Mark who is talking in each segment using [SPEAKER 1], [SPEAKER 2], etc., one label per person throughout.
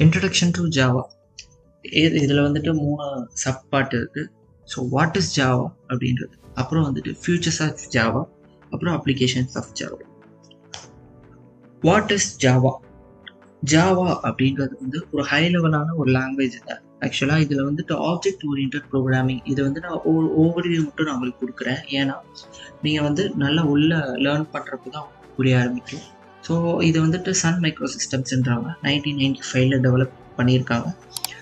[SPEAKER 1] Introduction to Java. இதில் வந்துட்டு 3 sub part இருக்குது. ஸோ வாட் இஸ் ஜாவா அப்படின்றது, அப்புறம் வந்துட்டு ஃபியூச்சர்ஸ் ஆஃப் ஜாவா, அப்புறம் applications of Java. What is Java? Java அப்படின்றது வந்து ஒரு ஹை லெவலான ஒரு லாங்குவேஜ் தான். ஆக்சுவலாக இதில் வந்துட்டு ஆப்ஜெக்ட் ஓரியன்டட் ப்ரோக்ராமிங், இது வந்து நான் ஓவர்வியூ மட்டும் நான் உங்களுக்கு கொடுக்குறேன். ஏன்னா நீங்கள் வந்து நல்லா உள்ள லேர்ன் பண்ணுறப்ப தான் புரிய ஆரம்பிக்கும். ஸோ இது வந்துட்டு சன் மைக்ரோ சிஸ்டம்ஸ்ன்றாங்க 1995 டெவலப் பண்ணியிருக்காங்க.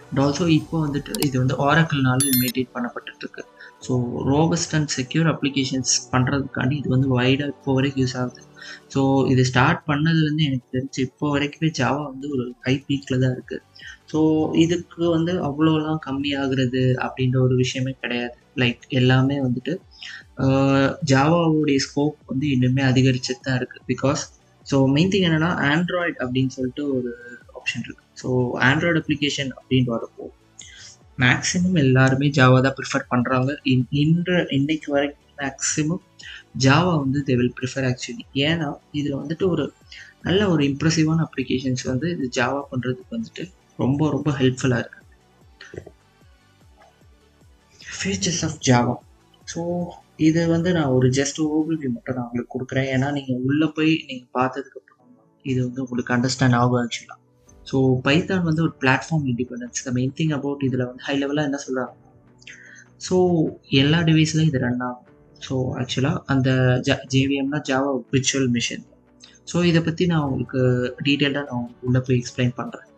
[SPEAKER 1] அண்ட் ஆல்சோ இப்போ வந்துட்டு இது வந்து ஆரக்கிள்னால மெயின்டைன் பண்ணப்பட்டுருக்கு. So robust and secure applications பண்ணுறதுக்காண்டி இது வந்து வைடாக இப்போ வரைக்கும் யூஸ் ஆகுது. ஸோ இது ஸ்டார்ட் பண்ணதுலேருந்து எனக்கு தெரிஞ்சு இப்போ வரைக்குமே ஜாவா வந்து ஒரு ஹை பீக்கில் தான் இருக்குது. ஸோ இதுக்கு வந்து அவ்வளோலாம் கம்மியாகிறது அப்படின்ற ஒரு விஷயமே கிடையாது. லைக் எல்லாமே வந்துட்டு ஜாவாவுடைய ஸ்கோப் வந்து இன்னுமே அதிகரிச்சுட்டு தான் இருக்குது. பிகாஸ் ஸோ மெயின் திங் என்னென்னா ஆண்ட்ராய்டு அப்படின்னு சொல்லிட்டு ஒரு ஆப்ஷன் இருக்குது. ஸோ ஆண்ட்ராய்டு அப்ளிகேஷன் அப்படின்னு வரப்போ மேக்ஸிமம் எல்லாருமே ஜாவா தான் ப்ரிஃபர் பண்ணுறாங்க. இன்னைக்கு வரைக்கும் மேக்ஸிமம் ஜாவா வந்து தே வில் ப்ரிஃபர் ஆக்சுவலி. ஏன்னா இதில் வந்துட்டு ஒரு நல்ல ஒரு இம்ப்ரெசிவான அப்ளிகேஷன்ஸ் வந்து இது ஜாவா பண்ணுறதுக்கு வந்துட்டு ரொம்ப ரொம்ப ஹெல்ப்ஃபுல்லாக இருக்குது. Features of Java. ஸோ இது வந்து நான் ஒரு ஜஸ்ட் ஓவர்வியூ மட்டும் நான் உங்களுக்கு கொடுக்குறேன். ஏன்னா நீங்கள் உள்ளே போய் நீங்கள் பார்த்ததுக்கப்புறம் இது வந்து உங்களுக்கு அண்டர்ஸ்டாண்ட் ஆகும் ஆக்சுவலாக. ஸோ பைத்தான் வந்து ஒரு platform independence. The main thing about இதில் வந்து ஹை லெவலாக என்ன சொல்கிறாங்க, ஸோ எல்லா டிவைஸ்லையும் இது ரன் ஆகும். ஸோ ஆக்சுவலாக அந்த ஜேவிஎம்னா ஜாவா விர்ச்சுவல் மிஷின். ஸோ இதை பற்றி நான் உங்களுக்கு டீட்டெயில்டாக நான் உங்களுக்கு உள்ளே போய் எக்ஸ்பிளைன் பண்ணுறேன்.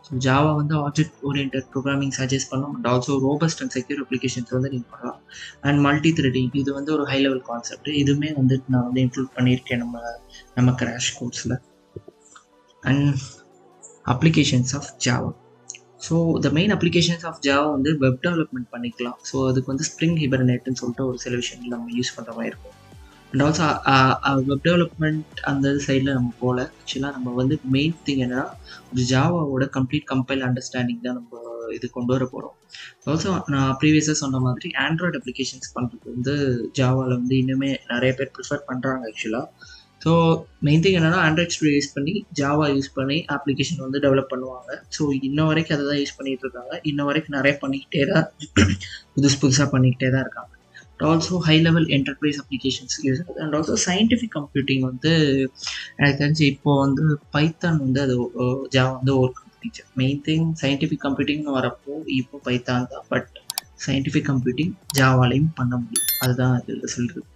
[SPEAKER 1] ஸோ ஜாவா வந்து ஆப்ஜெக்ட் ஓரியன்டட் ப்ரோக்ராமிங் சஜஸ்ட் பண்ணும். And also robust and secure applications வந்து நீங்கள் பண்ணலாம். அண்ட் மல்டி த்ரெடிங், இது வந்து ஒரு ஹை லெவல் கான்செப்ட். இதுவுமே வந்து நான் வந்து இன்க்ளூட் பண்ணியிருக்கேன் நம்ம கிராஷ் கோர்ஸில். And applications of Java. So the main applications of Java வந்து வெப் டெவலப்மெண்ட் பண்ணிக்கலாம். ஸோ அதுக்கு வந்து ஸ்ப்ரிங் ஹிபர்னேட்னு சொல்லிட்டு ஒரு சில விஷயங்கள் நம்ம யூஸ் பண்ணுற மாதிரி இருக்கும். அண்ட் ஆல்சோ வெப் டெவலப்மெண்ட் அந்த சைடில் நம்ம போகல. ஆக்சுவலாக நம்ம வந்து மெயின் திங் என்னன்னா ஒரு ஜாவாவோட கம்ப்ளீட் கம்பைல் அண்டர்ஸ்டாண்டிங் தான் நம்ம இது கொண்டு வர போகிறோம். ஆல்சோ நான் ப்ரீவியஸாக சொன்ன மாதிரி ஆண்ட்ராய்டு அப்ளிகேஷன்ஸ் பண்ணுறது வந்து ஜாவாவில் வந்து இன்னுமே நிறைய பேர் ப்ரிஃபர் பண்ணுறாங்க ஆக்சுவலாக. ஸோ மெயின் திங் என்னென்னா ஆண்ட்ராய்ட் ஸ்டுடியோ யூஸ் பண்ணி ஜாவா யூஸ் பண்ணி அப்ளிகேஷன் வந்து டெவலப் பண்ணுவாங்க. ஸோ இன்ன வரைக்கும் அதை தான் யூஸ் பண்ணிகிட்டு இருக்காங்க. இன்ன வரைக்கும் நிறைய பண்ணிக்கிட்டே தான் புதுசாக பண்ணிக்கிட்டே தான் இருக்காங்க. Also high level enterprise applications use ஆகுது. அண்ட் ஆல்சோ சயின்டிஃபிக் கம்ப்யூட்டிங் வந்து எனக்கு தெரிஞ்சு இப்போ வந்து பைத்தான் வந்து அது ஜாவா வந்து ஒரு டீச்சர். மெயின் திங் சயின்டிஃபிக் கம்ப்யூட்டிங்னு வரப்போ இப்போ பைத்தான் தான். பட் சயின்டிஃபிக் கம்ப்யூட்டிங் ஜாவாலையும் பண்ண முடியும். அதுதான் இது சொல்கிறது.